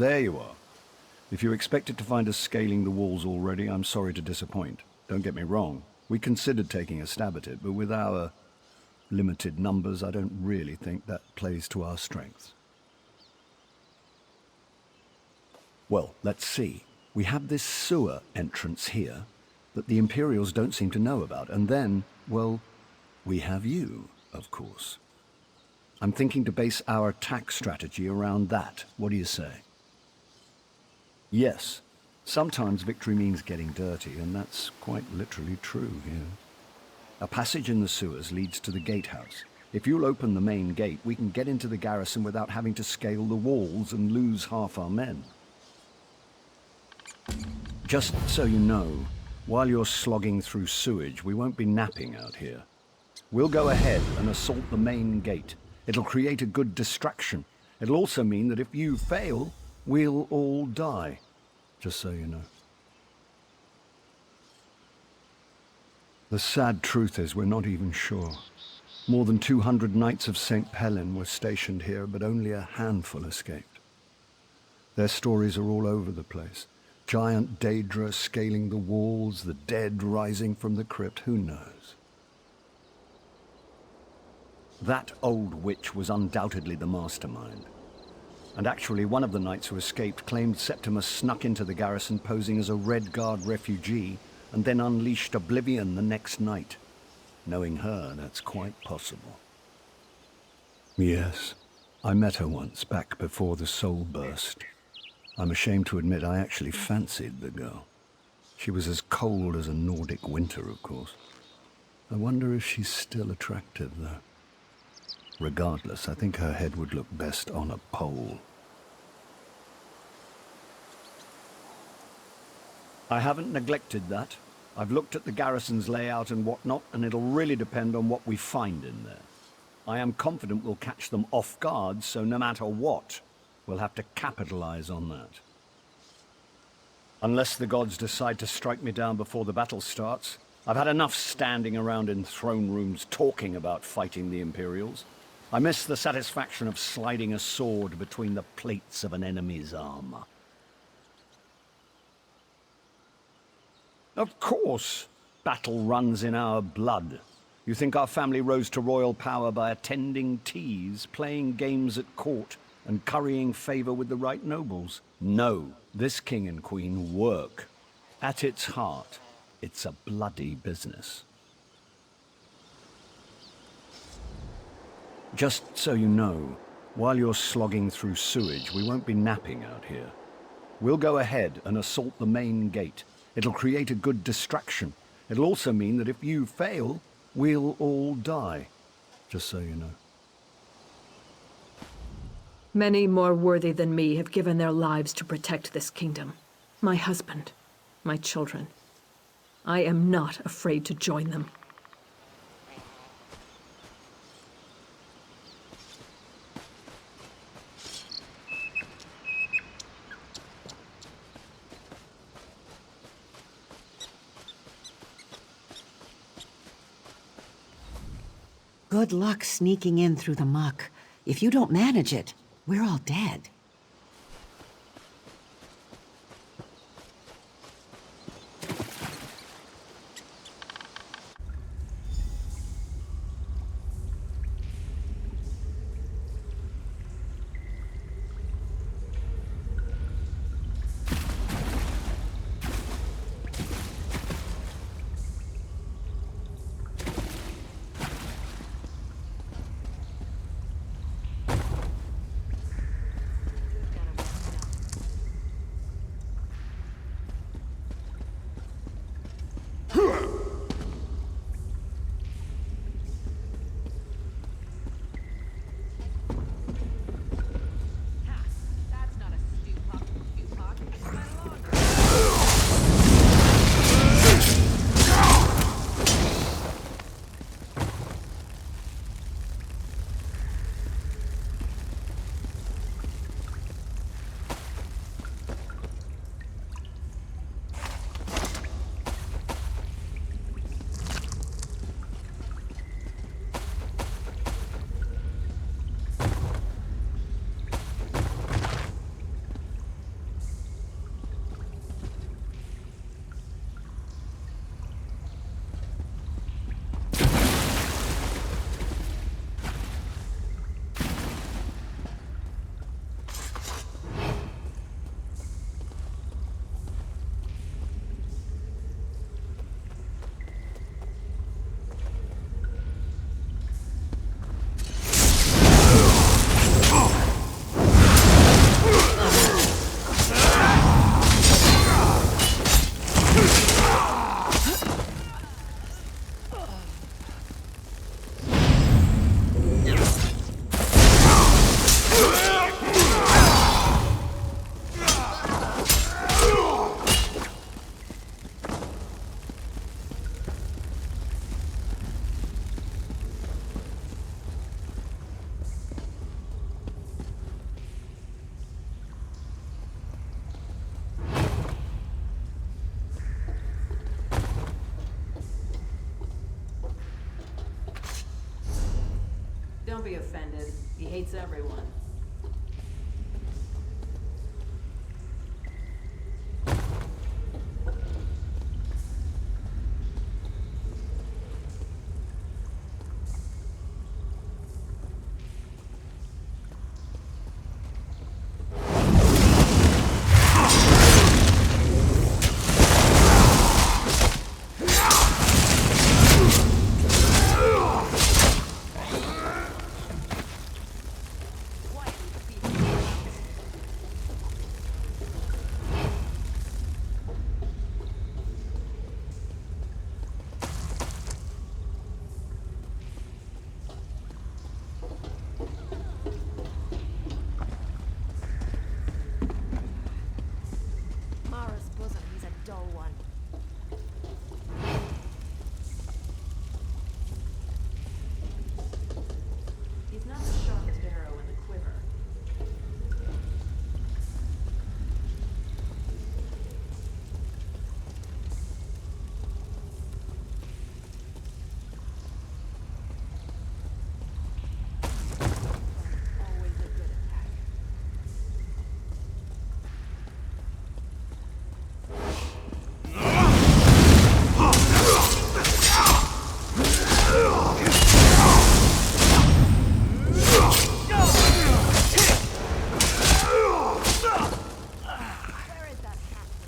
there you are. If you expected to find us scaling the walls already, I'm sorry to disappoint. Don't get me wrong. We considered taking a stab at it, but with our limited numbers, I don't really think that plays to our strengths. Well, let's see. We have this sewer entrance here that the Imperials don't seem to know about, and then, well, we have you, of course. I'm thinking to base our attack strategy around that. What do you say? Yes, sometimes victory means getting dirty, and that's quite literally true here. A passage in the sewers leads to the gatehouse. If you'll open the main gate, we can get into the garrison without having to scale the walls and lose half our men. Just so you know, while you're slogging through sewage, we won't be napping out here. We'll go ahead and assault the main gate. It'll create a good distraction. It'll also mean that if you fail, we'll all die. Just so you know. The sad truth is we're not even sure. More than 200 Knights of Saint Pelin were stationed here, but only a handful escaped. Their stories are all over the place. Giant Daedra scaling the walls, the dead rising from the crypt, who knows? That old witch was undoubtedly the mastermind. And actually, one of the knights who escaped claimed Septimus snuck into the garrison posing as a Red Guard refugee and then unleashed oblivion the next night. Knowing her, that's quite possible. Yes, I met her once, back before the soul burst. I'm ashamed to admit I actually fancied the girl. She was as cold as a Nordic winter, of course. I wonder if she's still attractive, though. Regardless, I think her head would look best on a pole. I haven't neglected that. I've looked at the garrison's layout and whatnot, and it'll really depend on what we find in there. I am confident we'll catch them off guard, so no matter what, we'll have to capitalize on that. Unless the gods decide to strike me down before the battle starts, I've had enough standing around in throne rooms talking about fighting the Imperials. I miss the satisfaction of sliding a sword between the plates of an enemy's armor. Of course, battle runs in our blood. You think our family rose to royal power by attending teas, playing games at court, and currying favor with the right nobles? No, this king and queen work. At its heart, it's a bloody business. Just so you know, while you're slogging through sewage, we won't be napping out here. We'll go ahead and assault the main gate. It'll create a good distraction. It'll also mean that if you fail, we'll all die. Just so you know. Many more worthy than me have given their lives to protect this kingdom. My husband, my children. I am not afraid to join them. Good luck sneaking in through the muck. If you don't manage it, we're all dead. Don't be offended. He hates everyone. Mara's bosom, he's a dull one. He's not the sharpest arrow in the quiver. Always a good attack. Where is that captain?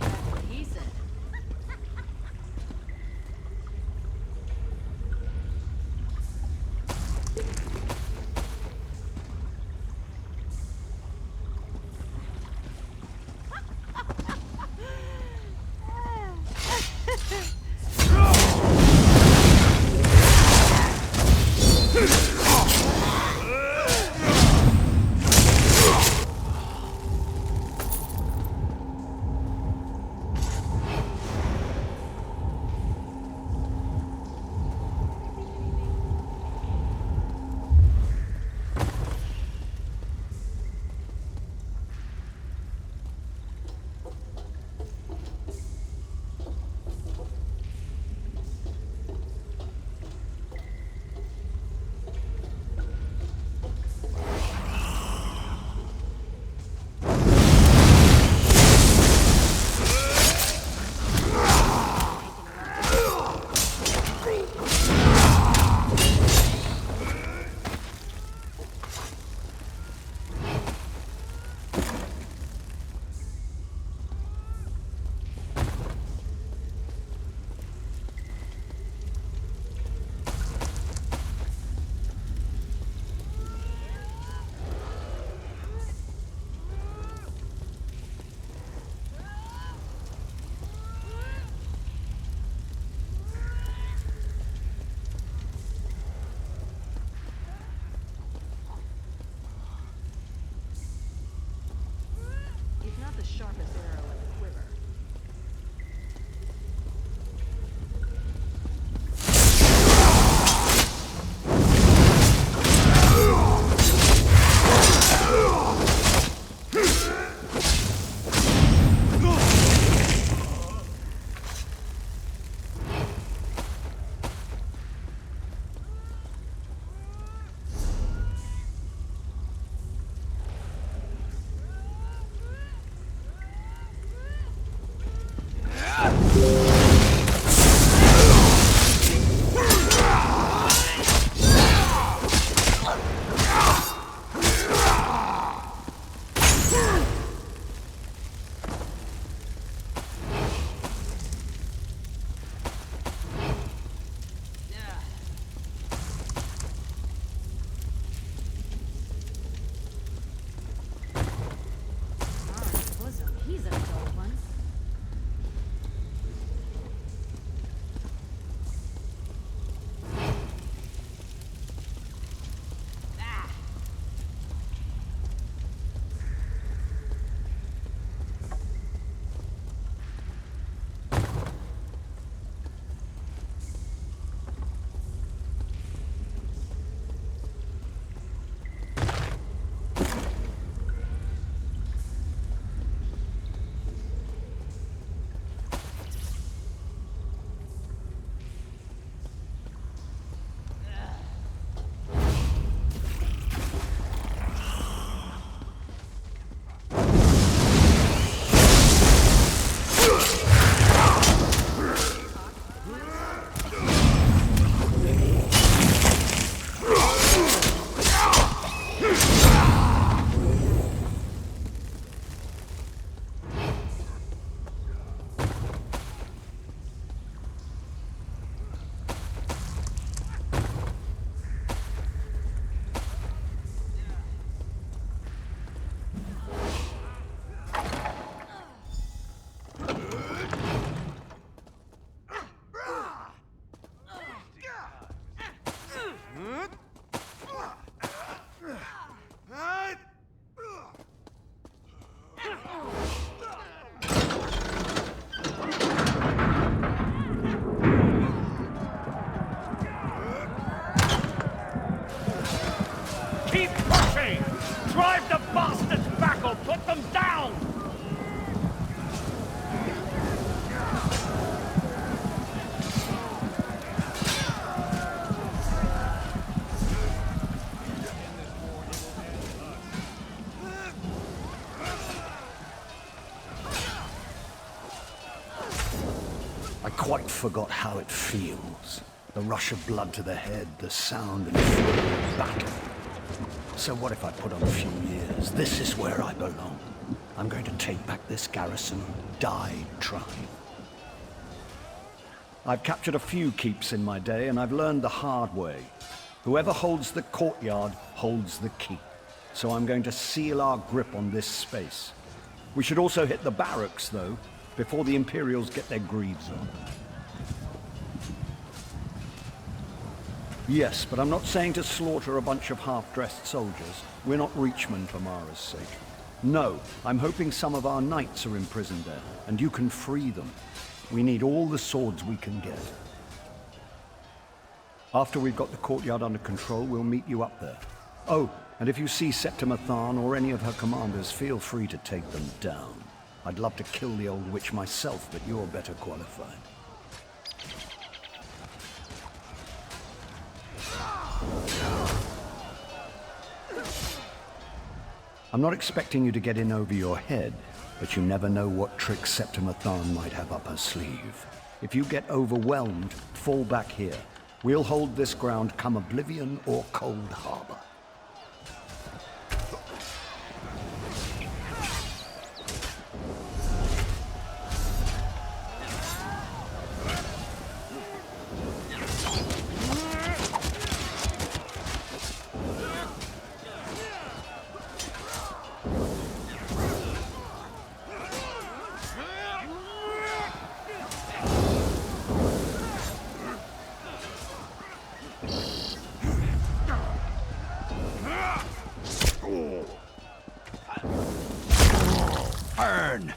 That's what he said. He's not the sharpest arrow in the quiver. quite forgot how it feels. The rush of blood to the head, the sound and feel of battle. So what if I put on a few years? This is where I belong. I'm going to take back this garrison, die trying. I've captured a few keeps in my day, and I've learned the hard way. Whoever holds the courtyard holds the keep. So I'm going to seal our grip on this space. We should also hit the barracks, though, before the Imperials get their greaves on. Yes, but I'm not saying to slaughter a bunch of half-dressed soldiers. We're not Reachmen for Mara's sake. No, I'm hoping some of our knights are imprisoned there, and you can free them. We need all the swords we can get. After we've got the courtyard under control, we'll meet you up there. Oh, and if you see Septima Tharn or any of her commanders, feel free to take them down. I'd love to kill the old witch myself, but you're better qualified. I'm not expecting you to get in over your head, but you never know what tricks Septima Tharn might have up her sleeve. If you get overwhelmed, fall back here. We'll hold this ground come Oblivion or Cold Harbor. Burn!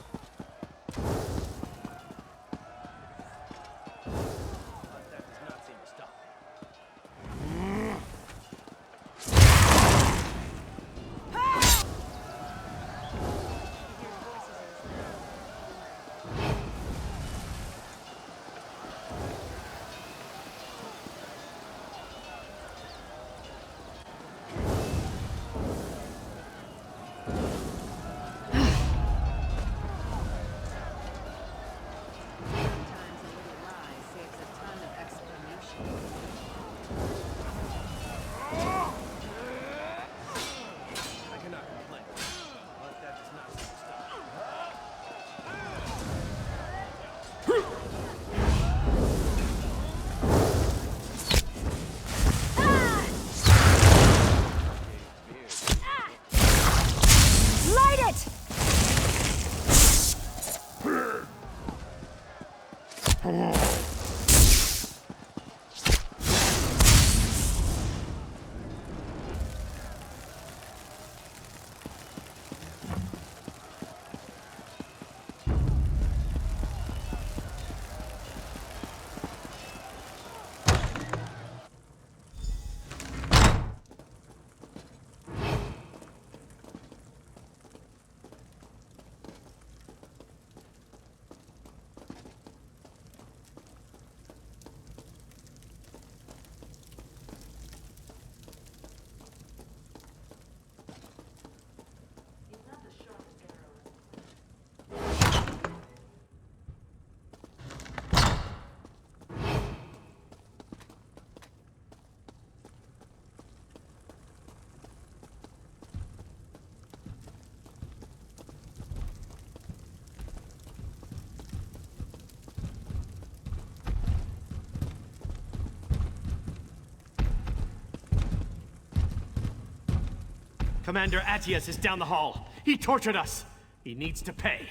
Commander Attius is down the hall. He tortured us. He needs to pay.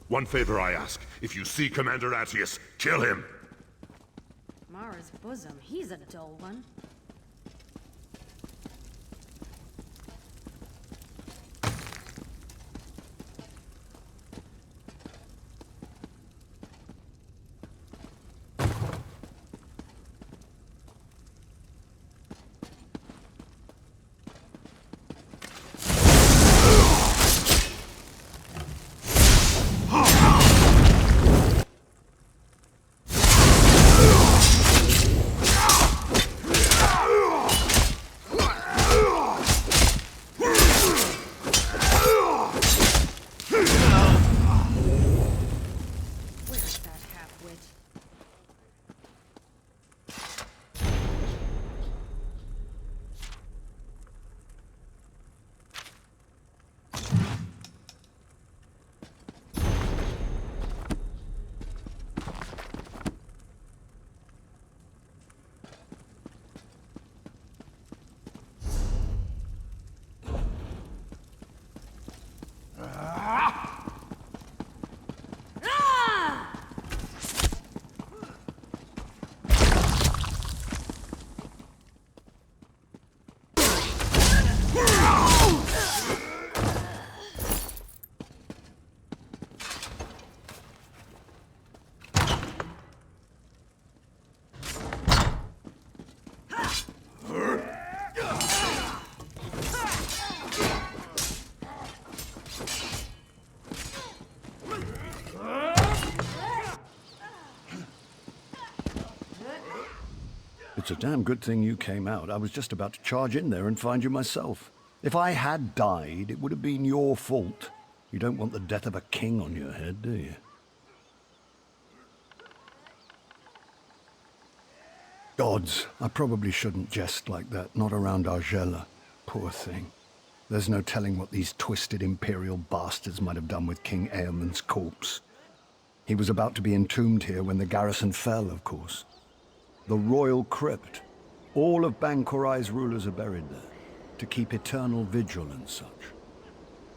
One favor I ask. If you see Commander Attius, kill him. Mara's bosom, he's a dull one. It's a damn good thing you came out. I was just about to charge in there and find you myself. If I had died, it would have been your fault. You don't want the death of a king on your head, do you? Gods, I probably shouldn't jest like that, not around Arzhela. Poor thing. There's no telling what these twisted Imperial bastards might have done with King Eamonn's corpse. He was about to be entombed here when the garrison fell, of course. The royal crypt. All of Bangkorai's rulers are buried there, to keep eternal vigil and such.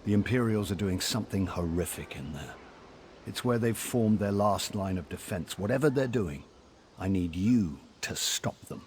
The Imperials are doing something horrific in there. It's where they've formed their last line of defense. Whatever they're doing, I need you to stop them.